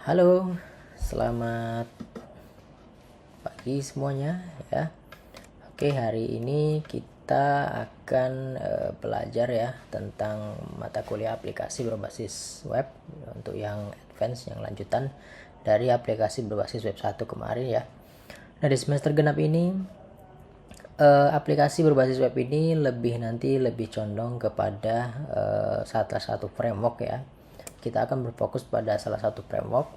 Halo, selamat pagi semuanya ya. Oke, hari ini kita akan belajar ya tentang mata kuliah aplikasi berbasis web untuk yang advance, yang lanjutan dari aplikasi berbasis web 1 kemarin ya. Nah, di semester genap ini aplikasi berbasis web ini lebih condong kepada salah satu framework ya. Kita akan berfokus pada salah satu framework,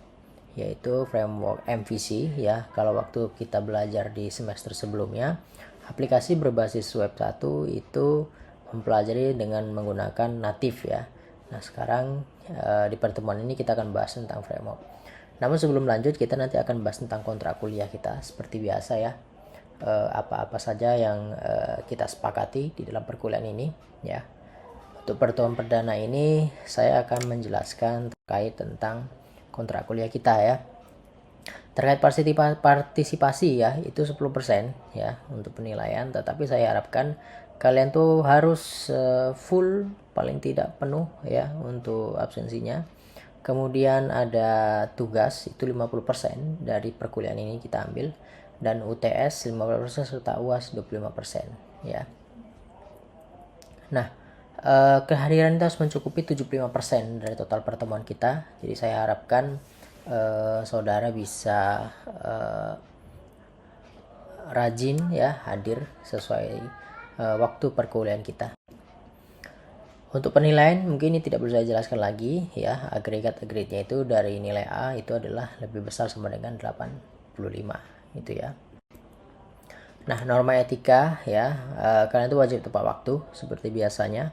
yaitu framework MVC ya. Kalau waktu kita belajar di semester sebelumnya, aplikasi berbasis web 1 itu mempelajari dengan menggunakan native ya. Nah, sekarang di pertemuan ini kita akan bahas tentang framework. Namun sebelum lanjut, kita nanti akan bahas tentang kontrak kuliah kita seperti biasa ya. Apa-apa saja yang kita sepakati di dalam perkuliahan ini ya. Untuk pertemuan perdana ini saya akan menjelaskan terkait tentang kontrak kuliah kita ya. Terkait partisipasi ya, itu 10% ya untuk penilaian, tetapi saya harapkan kalian tuh harus full, paling tidak penuh ya untuk absensinya. Kemudian ada tugas itu 50% dari perkuliahan ini kita ambil, dan UTS 15% serta UAS 25% ya. Nah, kehadiran kita harus mencukupi 75% dari total pertemuan kita. Jadi saya harapkan saudara bisa rajin ya hadir sesuai waktu perkuliahan kita. Untuk penilaian mungkin ini tidak perlu saya jelaskan lagi ya. Agregat grade-nya itu dari nilai A itu adalah lebih besar sama dengan 85 itu ya. Nah, norma etika ya, kalian itu wajib tepat waktu seperti biasanya.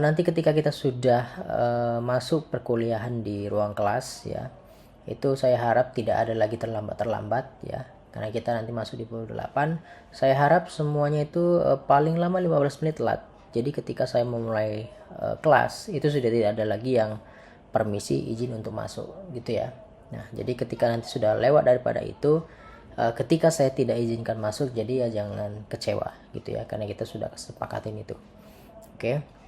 Nanti ketika kita sudah masuk perkuliahan di ruang kelas ya, itu saya harap tidak ada lagi terlambat ya, karena kita nanti masuk di pukul 8. Saya harap semuanya itu paling lama 15 menit telat. Jadi ketika saya memulai kelas itu sudah tidak ada lagi yang permisi izin untuk masuk gitu ya. Nah, jadi ketika nanti sudah lewat daripada itu, ketika saya tidak izinkan masuk, jadi ya jangan kecewa gitu ya, karena kita sudah kesepakatin itu. Oke.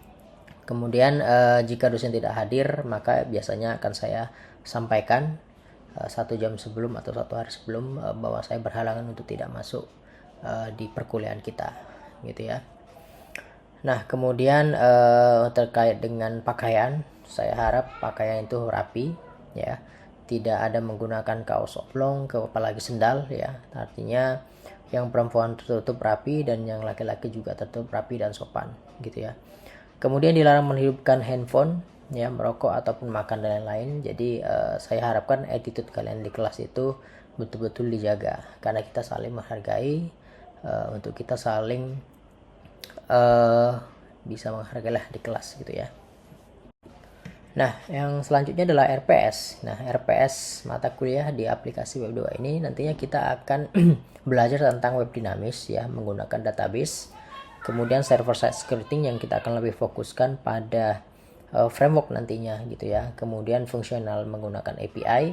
Kemudian jika dosen tidak hadir, maka biasanya akan saya sampaikan 1 jam sebelum atau 1 hari sebelum bahwa saya berhalangan untuk tidak masuk di perkuliahan kita gitu ya. Nah, kemudian terkait dengan pakaian, saya harap pakaian itu rapi ya. Tidak ada menggunakan kaos oblong, apalagi sendal ya. Artinya yang perempuan tertutup rapi dan yang laki-laki juga tertutup rapi dan sopan gitu ya. Kemudian dilarang menghidupkan handphone ya, merokok ataupun makan dan lain-lain. Jadi saya harapkan attitude kalian di kelas itu betul-betul dijaga, karena kita saling menghargai, untuk kita saling bisa menghargai lah di kelas gitu ya. Nah, yang selanjutnya adalah RPS. Nah, RPS mata kuliah di aplikasi web 2 ini nantinya kita akan belajar tentang web dinamis ya, menggunakan database. Kemudian server side scripting yang kita akan lebih fokuskan pada framework nantinya gitu ya. Kemudian fungsional menggunakan API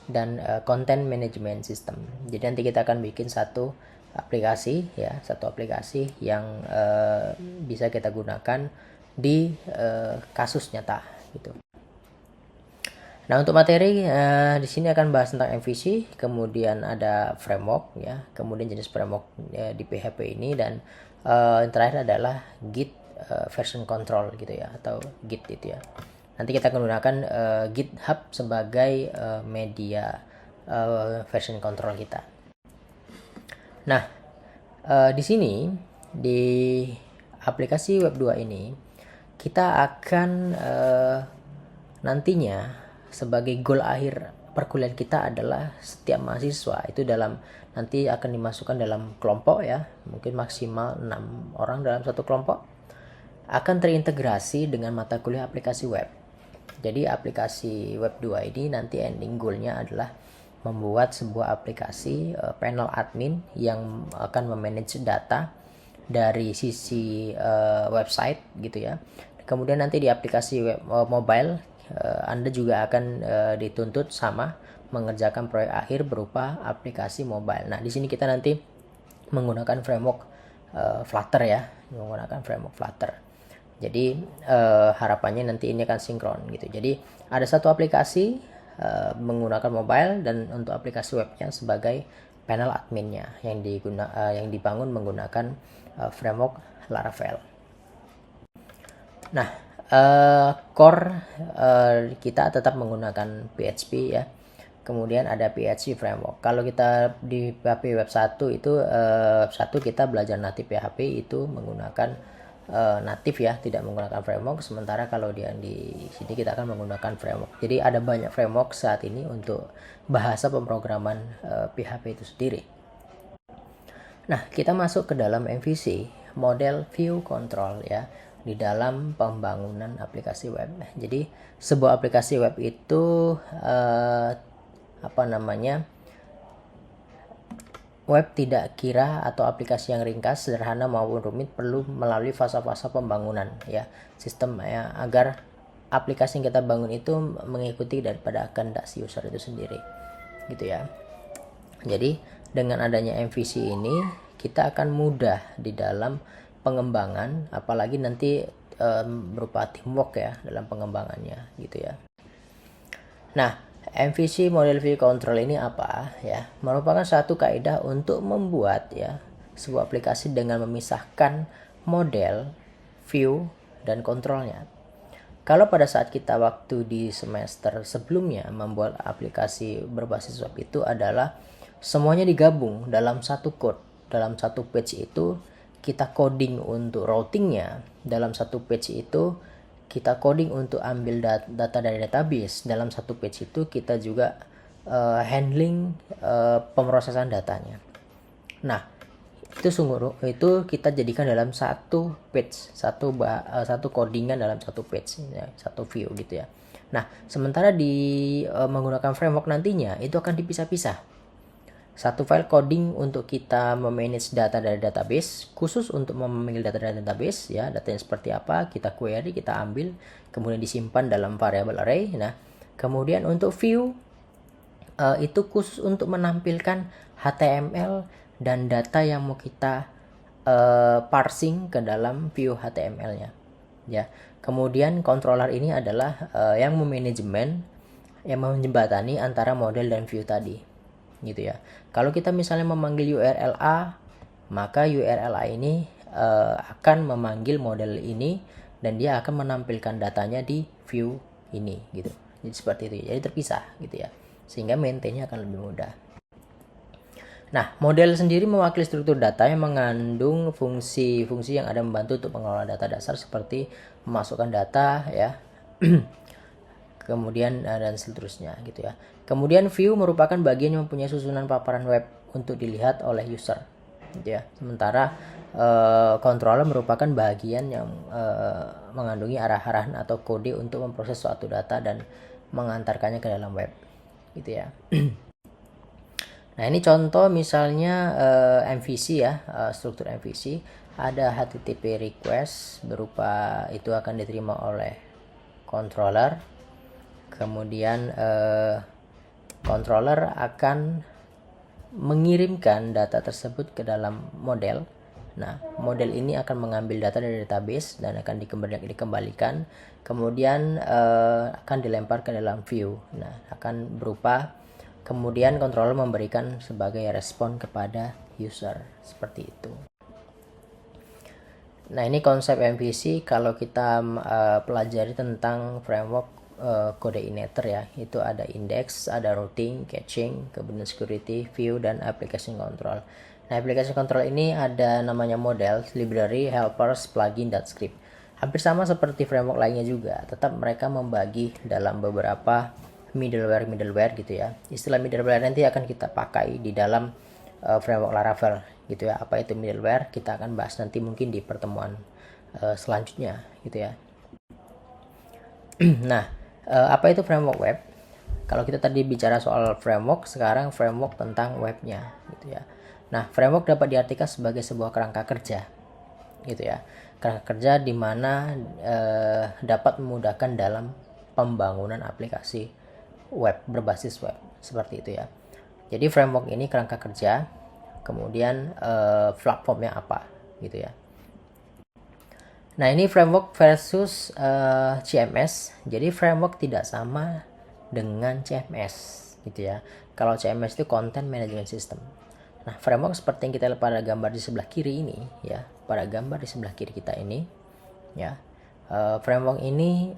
dan content management system. Jadi nanti kita akan bikin satu aplikasi ya, satu aplikasi yang bisa kita gunakan di kasus nyata gitu. Nah, untuk materi di sini akan bahas tentang MVC, kemudian ada framework ya, kemudian jenis framework di PHP ini, dan yang terakhir adalah Git version control gitu ya, atau Git itu ya. Nanti kita akan menggunakan GitHub sebagai media version control kita. Nah, di sini di aplikasi web 2 ini kita akan nantinya sebagai goal akhir perkuliahan kita adalah setiap mahasiswa itu nanti akan dimasukkan dalam kelompok ya, mungkin maksimal 6 orang dalam satu kelompok, akan terintegrasi dengan mata kuliah aplikasi web. Jadi aplikasi web 2 ini nanti ending goalnya adalah membuat sebuah aplikasi panel admin yang akan memanage data dari sisi website gitu ya. Kemudian nanti di aplikasi web mobile, Anda juga akan dituntut sama mengerjakan proyek akhir berupa aplikasi mobile. Nah, di sini kita nanti menggunakan framework Flutter ya, menggunakan framework Flutter. Jadi harapannya nanti ini akan sinkron gitu. Jadi ada satu aplikasi menggunakan mobile, dan untuk aplikasi webnya sebagai panel adminnya yang dibangun menggunakan framework Laravel. Nah, core kita tetap menggunakan PHP ya. Kemudian ada PHP framework. Kalau kita di PHP web 1 itu web 1 kita belajar native PHP itu menggunakan native ya, tidak menggunakan framework. Sementara kalau di sini kita akan menggunakan framework. Jadi ada banyak framework saat ini untuk bahasa pemrograman PHP itu sendiri. Nah, kita masuk ke dalam MVC, model view control ya, di dalam pembangunan aplikasi web. Jadi sebuah aplikasi web itu web tidak kira atau aplikasi yang ringkas, sederhana maupun rumit perlu melalui fase-fase pembangunan ya, sistem ya, agar aplikasi yang kita bangun itu mengikuti daripada kehendak si user itu sendiri gitu ya. Jadi dengan adanya MVC ini kita akan mudah di dalam pengembangan, apalagi nanti berupa teamwork ya dalam pengembangannya gitu ya. Nah, MVC model view control ini apa ya? Merupakan satu kaidah untuk membuat ya sebuah aplikasi dengan memisahkan model, view, dan kontrolnya. Kalau pada saat kita waktu di semester sebelumnya membuat aplikasi berbasis web itu adalah semuanya digabung dalam satu code. Dalam satu page itu kita coding untuk routingnya, dalam satu page itu kita coding untuk ambil data dari database, dalam satu page itu kita juga handling pemrosesan datanya. Nah, itu kita jadikan dalam satu page, satu codingan dalam satu page ya, satu view gitu ya. Nah, sementara di menggunakan framework nantinya itu akan dipisah-pisah. Satu file coding untuk kita memanage data dari database, khusus untuk memanggil data dari database ya, datanya seperti apa, kita query, kita ambil, kemudian disimpan dalam variable array. Nah, kemudian untuk view itu khusus untuk menampilkan HTML dan data yang mau kita parsing ke dalam view HTML-nya ya. Kemudian controller ini adalah yang memanajemen, yang menjembatani antara model dan view tadi gitu ya. Kalau kita misalnya memanggil URL A, maka URL A ini akan memanggil model ini dan dia akan menampilkan datanya di view ini gitu. Jadi seperti itu. Jadi terpisah gitu ya. Sehingga maintain-nya akan lebih mudah. Nah, model sendiri mewakili struktur data yang mengandung fungsi-fungsi yang ada membantu untuk pengelolaan data dasar seperti memasukkan data ya. Kemudian dan seterusnya gitu ya. Kemudian view merupakan bagian yang mempunyai susunan paparan web untuk dilihat oleh user gitu ya. Sementara controller merupakan bagian yang mengandungi arah-arahan atau kode untuk memproses suatu data dan mengantarkannya ke dalam web gitu ya. Nah, ini contoh misalnya MVC ya, struktur MVC. Ada HTTP request berupa itu akan diterima oleh controller. Kemudian controller akan mengirimkan data tersebut ke dalam model. Nah, model ini akan mengambil data dari database dan akan dikembalikan. Kemudian akan dilempar ke dalam view. Nah, akan berupa kemudian controller memberikan sebagai respon kepada user seperti itu. Nah, ini konsep MVC kalau kita pelajari tentang framework coordinator ya, itu ada index, ada routing, caching, kemudian security, view, dan application control. Nah, application control ini ada namanya model, library, helpers, plugin, dan script. Hampir sama seperti framework lainnya juga, tetap mereka membagi dalam beberapa middleware gitu ya. Istilah middleware nanti akan kita pakai di dalam framework Laravel gitu ya. Apa itu middleware? Kita akan bahas nanti mungkin di pertemuan selanjutnya gitu ya. Nah, apa itu framework web? Kalau kita tadi bicara soal framework, sekarang framework tentang webnya gitu ya. Nah, framework dapat diartikan sebagai sebuah kerangka kerja gitu ya. Kerangka kerja di mana dapat memudahkan dalam pembangunan aplikasi web berbasis web seperti itu ya. Jadi framework ini kerangka kerja, kemudian platformnya apa gitu ya. Nah, ini framework versus CMS. Jadi framework tidak sama dengan CMS gitu ya. Kalau CMS itu Content Management System. Nah, framework seperti yang kita lihat pada gambar di sebelah kiri ini ya, pada gambar di sebelah kiri kita ini ya. Framework ini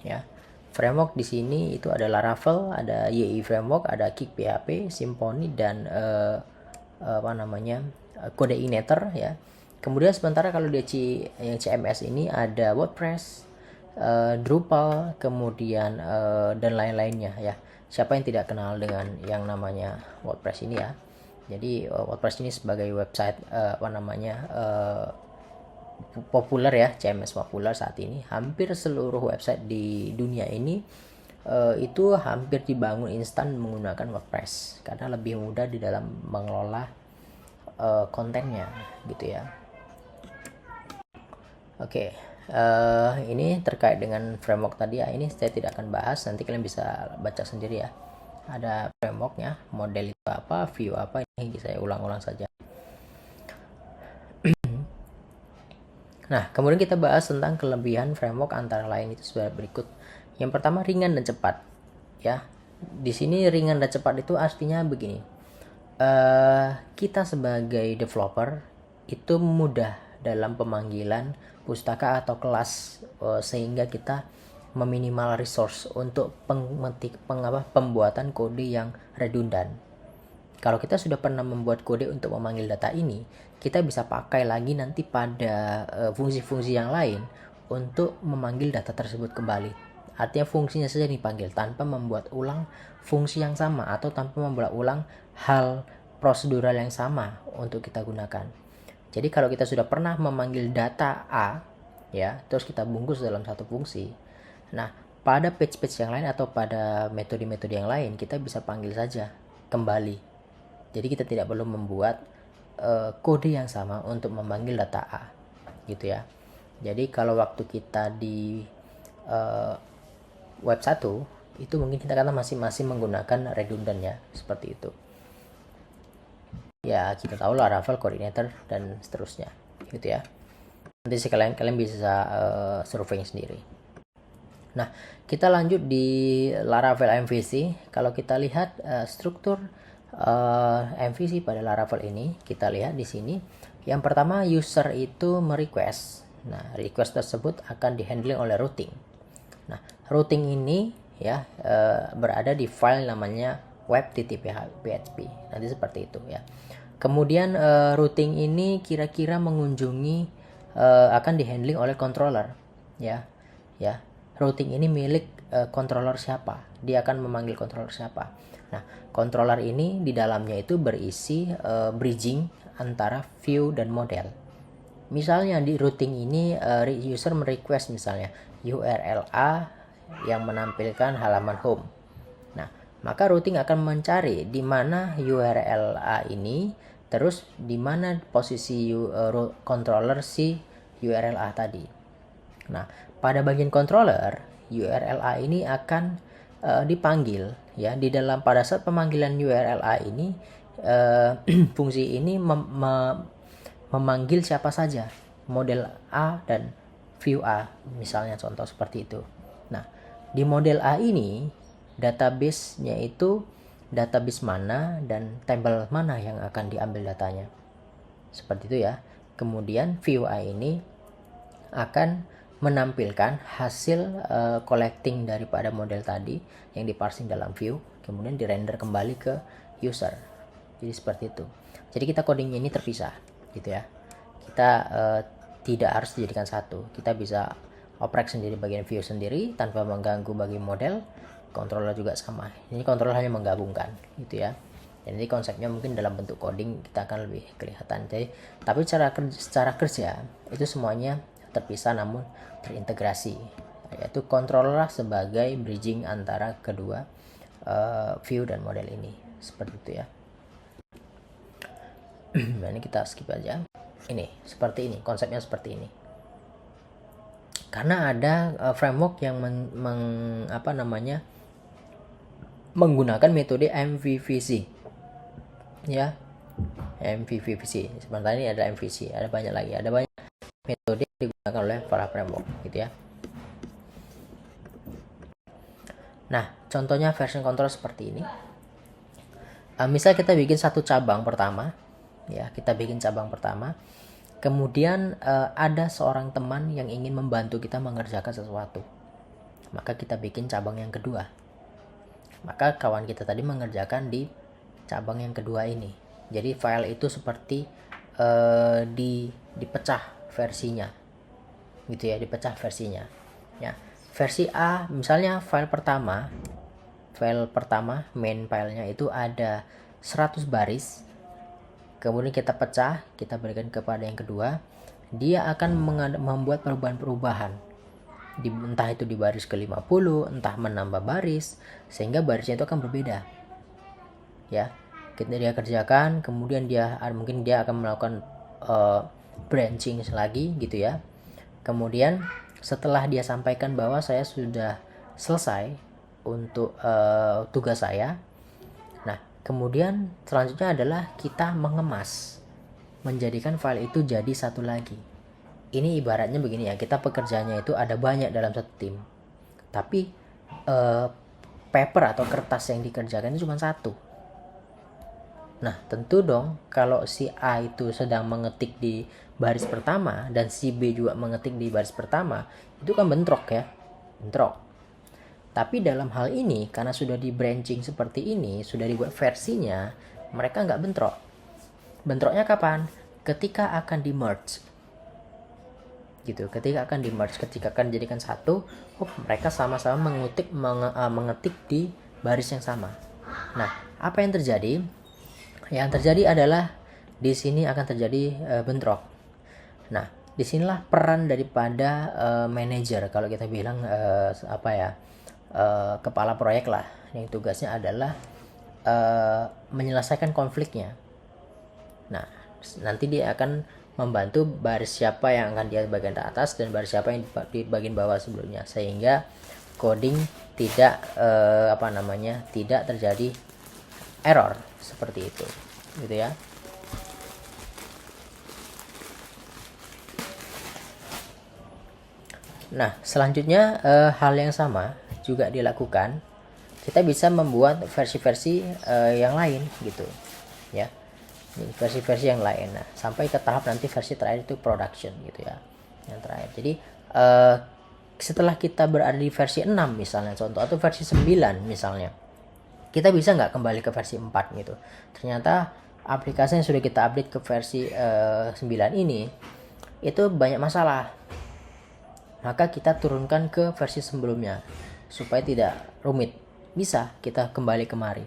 ya. Framework di sini itu ada Laravel, ada YI framework, ada Kik PHP, Symfony dan Codeinator ya. Kemudian sementara kalau di yang CMS ini ada WordPress, Drupal, kemudian dan lain-lainnya ya. Siapa yang tidak kenal dengan yang namanya WordPress ini ya. Jadi WordPress ini sebagai website populer ya, CMS populer saat ini. Hampir seluruh website di dunia ini itu hampir dibangun instan menggunakan WordPress karena lebih mudah di dalam mengelola kontennya gitu ya. Oke, ini terkait dengan framework tadi ya. Ini saya tidak akan bahas, nanti kalian bisa baca sendiri ya. Ada frameworknya, model itu apa, view apa, ini saya ulang-ulang saja. Nah, kemudian kita bahas tentang kelebihan framework antara lain itu sebagai berikut. Yang pertama, ringan dan cepat. Ya, di sini ringan dan cepat itu artinya begini. Kita sebagai developer itu mudah dalam pemanggilan pustaka atau kelas, sehingga kita meminimal resource untuk pembuatan kode yang redundan. Kalau kita sudah pernah membuat kode untuk memanggil data ini, kita bisa pakai lagi nanti pada fungsi-fungsi yang lain untuk memanggil data tersebut kembali. Artinya fungsinya saja dipanggil tanpa membuat ulang fungsi yang sama atau tanpa membuat ulang hal prosedural yang sama untuk kita gunakan. Jadi kalau kita sudah pernah memanggil data A ya, terus kita bungkus dalam satu fungsi. Nah, pada page-page yang lain atau pada metode-metode yang lain kita bisa panggil saja kembali. Jadi kita tidak perlu membuat kode yang sama untuk memanggil data A gitu ya. Jadi kalau waktu kita di web 1 itu mungkin kita kata masing-masing menggunakan redundant ya, seperti itu. Ya kita tahu Laravel, Codeinator dan seterusnya gitu ya. Nanti sekalian kalian bisa survei sendiri. Nah, kita lanjut di Laravel MVC. Kalau kita lihat struktur MVC pada Laravel ini, kita lihat di sini. Yang pertama, user itu merequest. Nah, request tersebut akan dihandle oleh routing. Nah, routing ini ya berada di file namanya web.php. Nanti seperti itu ya. Kemudian routing ini kira-kira mengunjungi akan dihandling oleh controller ya. Ya. Routing ini milik controller siapa? Dia akan memanggil controller siapa? Nah, controller ini di dalamnya itu berisi bridging antara view dan model. Misalnya di routing ini user merequest misalnya URL A yang menampilkan halaman home. Nah, maka routing akan mencari di mana URL A ini, terus di mana posisi controller si URL A tadi. Nah, pada bagian controller, URL A ini akan dipanggil ya. Di dalam pada saat pemanggilan URL A ini fungsi ini memanggil siapa saja, model A dan view A misalnya, contoh seperti itu. Nah, di model A ini database-nya itu database mana dan tabel mana yang akan diambil datanya. Seperti itu ya. Kemudian view A ini akan menampilkan hasil collecting daripada model tadi yang diparsing dalam view, kemudian dirender kembali ke user. Jadi seperti itu. Jadi kita codingnya ini terpisah gitu ya. Kita tidak harus dijadikan satu. Kita bisa oprek sendiri bagian view sendiri tanpa mengganggu bagian model. Controller juga sama. Ini controller hanya menggabungkan gitu ya. Dan ini konsepnya mungkin dalam bentuk coding kita akan lebih kelihatan. Jadi, tapi secara kerja itu semuanya terpisah namun terintegrasi, yaitu controller sebagai bridging antara kedua view dan model ini, seperti itu ya. Nah, ini kita skip aja. Ini seperti ini, konsepnya seperti ini. Karena ada framework yang menggunakan metode MVVC ya. MVVC sebentar, ini ada MVC, ada banyak lagi, ada banyak metode yang digunakan oleh para framework gitu ya. Nah, contohnya version control seperti ini. Misal kita bikin satu cabang pertama, ya, kita bikin cabang pertama. Kemudian ada seorang teman yang ingin membantu kita mengerjakan sesuatu. Maka kita bikin cabang yang kedua. Maka kawan kita tadi mengerjakan di cabang yang kedua ini. Jadi file itu seperti dipecah versinya, gitu ya, dipecah versinya. Ya, versi A misalnya file pertama main filenya itu ada 100 baris. Kemudian kita pecah, kita berikan kepada yang kedua, dia akan membuat perubahan-perubahan. Entah itu di baris ke-50, entah menambah baris, sehingga barisnya itu akan berbeda. Ya, dia kerjakan, kemudian mungkin dia akan melakukan branching lagi gitu ya. Kemudian setelah dia sampaikan bahwa saya sudah selesai untuk tugas saya, nah kemudian selanjutnya adalah kita mengemas, menjadikan file itu jadi satu lagi. Ini ibaratnya begini ya, kita pekerjaannya itu ada banyak dalam satu tim, tapi paper atau kertas yang dikerjakan itu cuma satu. Nah, tentu dong kalau si A itu sedang mengetik di baris pertama dan si B juga mengetik di baris pertama, itu kan bentrok ya. Bentrok. Tapi dalam hal ini, karena sudah di branching seperti ini, sudah dibuat versinya, mereka nggak bentrok. Bentroknya kapan? Ketika akan di merge. Gitu, ketika akan di merge, ketika akan dijadikan satu, mereka sama-sama mengetik di baris yang sama. Nah, apa yang terjadi? Yang terjadi adalah di sini akan terjadi bentrok. Nah, disinilah peran daripada manajer, kalau kita bilang kepala proyek lah, yang tugasnya adalah menyelesaikan konfliknya. Nah, nanti dia akan membantu baris siapa yang akan dia bagian atas dan baris siapa yang di bagian bawah sebelumnya, sehingga coding tidak tidak terjadi error seperti itu, gitu ya. Nah, selanjutnya hal yang sama juga dilakukan. Kita bisa membuat versi-versi yang lain gitu, ya. Versi-versi yang lain. Nah, sampai ke tahap nanti versi terakhir itu production gitu ya. Yang terakhir. Jadi setelah kita berada di versi 6 misalnya contoh, atau versi 9 misalnya, kita bisa nggak kembali ke versi 4 gitu. Ternyata aplikasi yang sudah kita update ke versi 9 ini itu banyak masalah. Maka kita turunkan ke versi sebelumnya supaya tidak rumit. Bisa kita kembali kemari.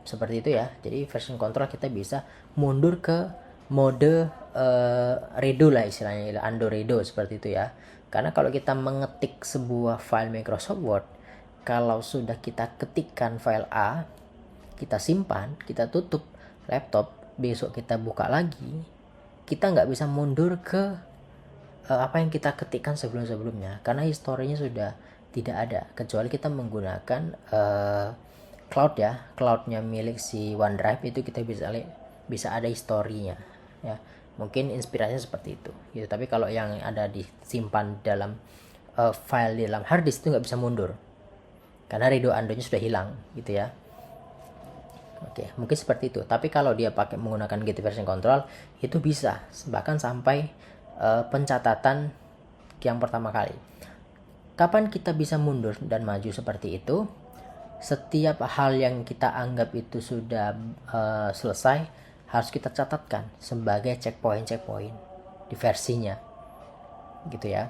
Seperti itu ya. Jadi version control kita bisa mundur ke mode redo lah istilahnya, undo redo seperti itu ya. Karena kalau kita mengetik sebuah file Microsoft Word, kalau sudah kita ketikkan file A, kita simpan, kita tutup laptop, besok kita buka lagi, kita nggak bisa mundur ke apa yang kita ketikkan sebelum-sebelumnya, karena historinya sudah tidak ada, kecuali kita menggunakan cloud ya, cloudnya milik si OneDrive, itu kita bisa ada historinya ya. Mungkin inspirasinya seperti itu gitu. Tapi kalau yang ada disimpan dalam file di dalam hard disk itu nggak bisa mundur karena redo undo-nya sudah hilang gitu ya. Oke, mungkin seperti itu. Tapi kalau dia pakai menggunakan Get Version Control itu bisa bahkan sampai pencatatan yang pertama kali. Kapan kita bisa mundur dan maju seperti itu? Setiap hal yang kita anggap itu sudah selesai harus kita catatkan sebagai checkpoint di versinya, gitu ya.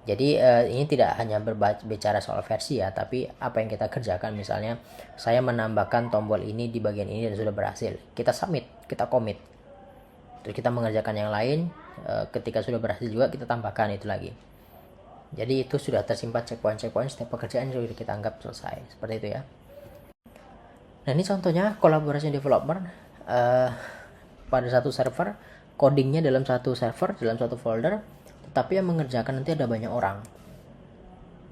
Jadi ini tidak hanya berbicara soal versi ya, tapi apa yang kita kerjakan. Misalnya saya menambahkan tombol ini di bagian ini dan sudah berhasil, kita submit, kita commit, terus kita mengerjakan yang lain. Ketika sudah berhasil juga kita tambahkan itu lagi. Jadi itu sudah tersimpan checkpoint setiap pekerjaan sudah kita anggap selesai, seperti itu ya. Nah, ini contohnya collaboration developer pada satu server, codingnya dalam satu server, dalam satu folder, tetapi yang mengerjakan nanti ada banyak orang,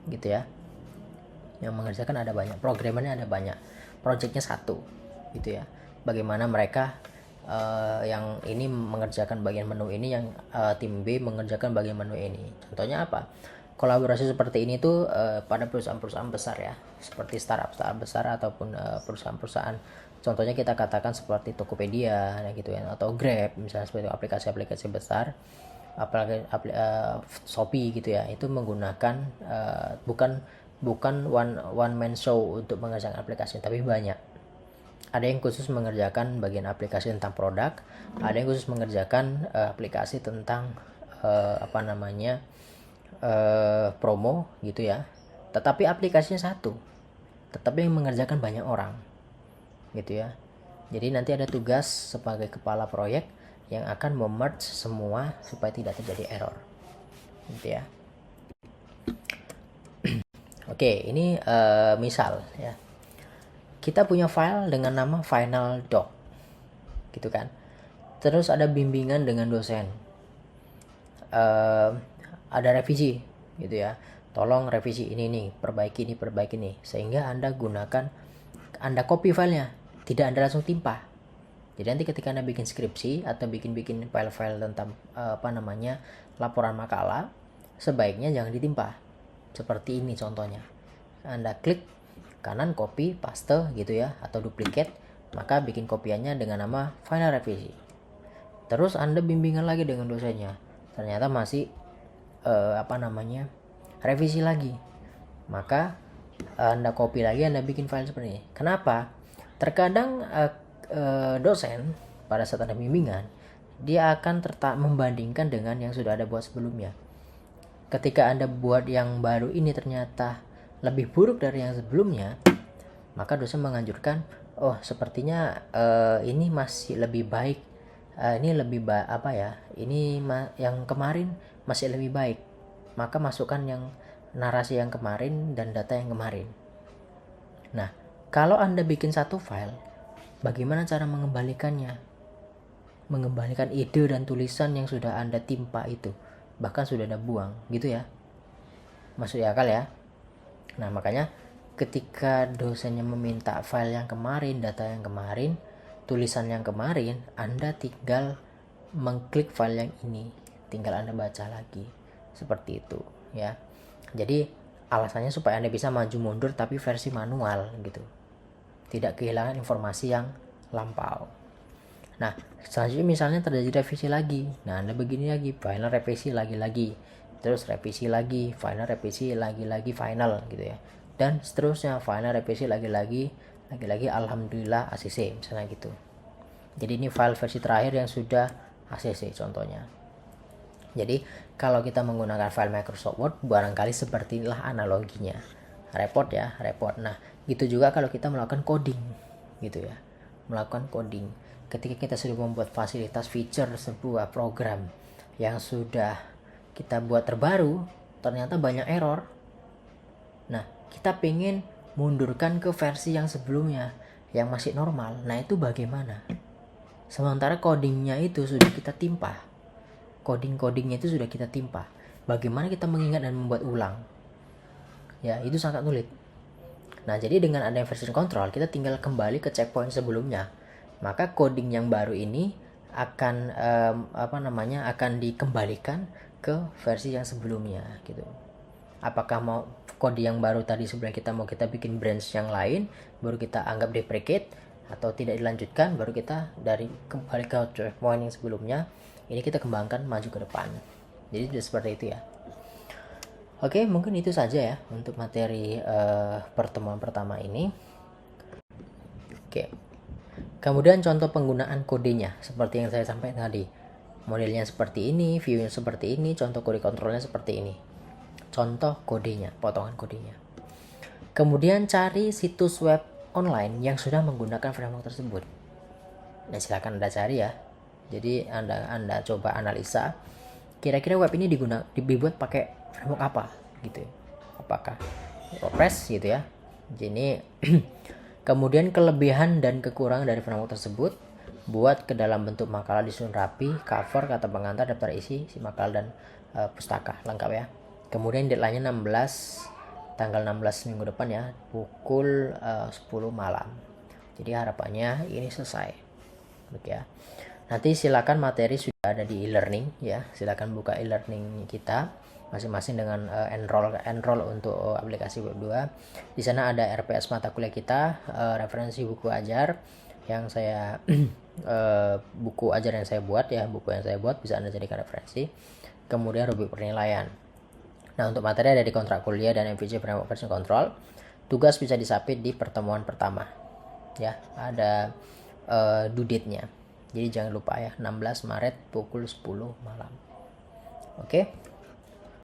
gitu ya. Yang mengerjakan ada banyak, programmernya ada banyak, projectnya satu, gitu ya. Bagaimana mereka yang ini mengerjakan bagian menu ini, yang tim B mengerjakan bagian menu ini. Contohnya apa? kolaborasi seperti ini tuh pada perusahaan-perusahaan besar ya, seperti startup besar ataupun perusahaan-perusahaan, contohnya kita katakan seperti Tokopedia gitu ya, atau Grab misalnya, seperti aplikasi-aplikasi besar, apalagi Shopee gitu ya, itu menggunakan bukan one man show untuk mengerjakan aplikasi, tapi banyak. Ada yang khusus mengerjakan bagian aplikasi tentang produk, ada yang khusus mengerjakan aplikasi tentang promo gitu ya. Tetapi aplikasinya satu, tetapi yang mengerjakan banyak orang gitu ya. Jadi nanti ada tugas sebagai kepala proyek yang akan memerge semua supaya tidak terjadi error gitu ya. Oke, ini misal ya. Kita punya file dengan nama final doc gitu kan. Terus ada bimbingan dengan dosen, ada revisi gitu ya, tolong revisi ini nih, perbaiki nih, sehingga Anda copy filenya, tidak Anda langsung timpa. Jadi nanti ketika Anda bikin skripsi atau bikin file-file tentang laporan makalah, sebaiknya jangan ditimpa. Seperti ini contohnya. Anda klik kanan copy paste gitu ya, atau duplikat, maka bikin kopiannya dengan nama final revisi. Terus Anda bimbingan lagi dengan dosennya, ternyata masih revisi lagi, maka Anda copy lagi, Anda bikin file seperti ini. Kenapa? Terkadang dosen pada saat Anda bimbingan, dia akan membandingkan dengan yang sudah Anda buat sebelumnya. Ketika Anda buat yang baru ini ternyata lebih buruk dari yang sebelumnya, maka dosen menganjurkan, oh sepertinya ini masih lebih baik, yang kemarin masih lebih baik, maka masukkan yang narasi yang kemarin dan data yang kemarin. Nah, kalau Anda bikin satu file, bagaimana cara mengembalikannya? Mengembalikan ide dan tulisan yang sudah Anda timpa itu, bahkan sudah Anda buang gitu ya. Masuk akal ya? Nah, makanya ketika dosennya meminta file yang kemarin, data yang kemarin, tulisan yang kemarin, Anda tinggal mengklik file yang ini, tinggal Anda baca lagi. Seperti itu ya. Jadi alasannya supaya Anda bisa maju mundur tapi versi manual gitu, tidak kehilangan informasi yang lampau. Nah, selanjutnya misalnya terjadi revisi lagi, nah Anda begini lagi, final revisi lagi-lagi, terus revisi lagi, final revisi lagi-lagi, final gitu ya, dan seterusnya, final revisi lagi-lagi, alhamdulillah ACC misalnya gitu. Jadi ini file versi terakhir yang sudah ACC contohnya. Jadi kalau kita menggunakan file Microsoft Word, barangkali seperti inilah analoginya. Report ya, report. Nah, gitu juga kalau kita melakukan coding gitu ya. Melakukan coding. Ketika kita sudah membuat fasilitas feature sebuah program yang sudah kita buat terbaru, ternyata banyak error. Nah, kita pengen mundurkan ke versi yang sebelumnya, yang masih normal. Nah, itu bagaimana? Sementara codingnya itu sudah kita timpa. Codingnya itu sudah kita timpa. Bagaimana kita mengingat dan membuat ulang? Ya, itu sangat sulit. Nah, jadi dengan adanya version control, kita tinggal kembali ke checkpoint sebelumnya. Maka coding yang baru ini akan akan dikembalikan ke versi yang sebelumnya gitu. Apakah mau kode yang baru tadi sebelum kita bikin branch yang lain, baru kita anggap deprecate, atau tidak dilanjutkan, baru kita kembali ke checkpoint yang sebelumnya. Ini kita kembangkan maju ke depan. Jadi seperti itu ya. Oke, mungkin itu saja ya untuk materi pertemuan pertama ini. Oke. Kemudian contoh penggunaan kodenya seperti yang saya sampaikan tadi. Modelnya seperti ini, viewnya seperti ini, contoh kode kontrolnya seperti ini. Contoh kodenya, potongan kodenya. Kemudian cari situs web online yang sudah menggunakan framework tersebut. Nah, silakan Anda cari ya. Jadi Anda coba analisa, kira-kira web ini dibuat pakai framework apa gitu. Apakah WordPress gitu ya. Jadi kemudian kelebihan dan kekurangan dari framework tersebut, buat ke dalam bentuk makalah disusun rapi, cover, kata pengantar, daftar isi makalah dan pustaka lengkap ya. Kemudian deadline-nya tanggal 16 minggu depan ya, pukul 10 malam. Jadi harapannya ini selesai. Oke ya. Nanti silakan materi sudah ada di e-learning ya. Silakan buka e-learning kita. masing-masing dengan enroll untuk aplikasi web 2. Di sana ada RPS mata kuliah kita, referensi buku ajar yang saya buku ajar yang saya buat ya, buku yang saya buat bisa Anda jadikan referensi. Kemudian rubrik penilaian. Nah, untuk materi ada di kontrak kuliah dan MVC Framework Version Control. Tugas bisa disubmit di pertemuan pertama. Ya, ada due date-nya. Jadi jangan lupa ya, 16 Maret pukul 10 malam. Oke.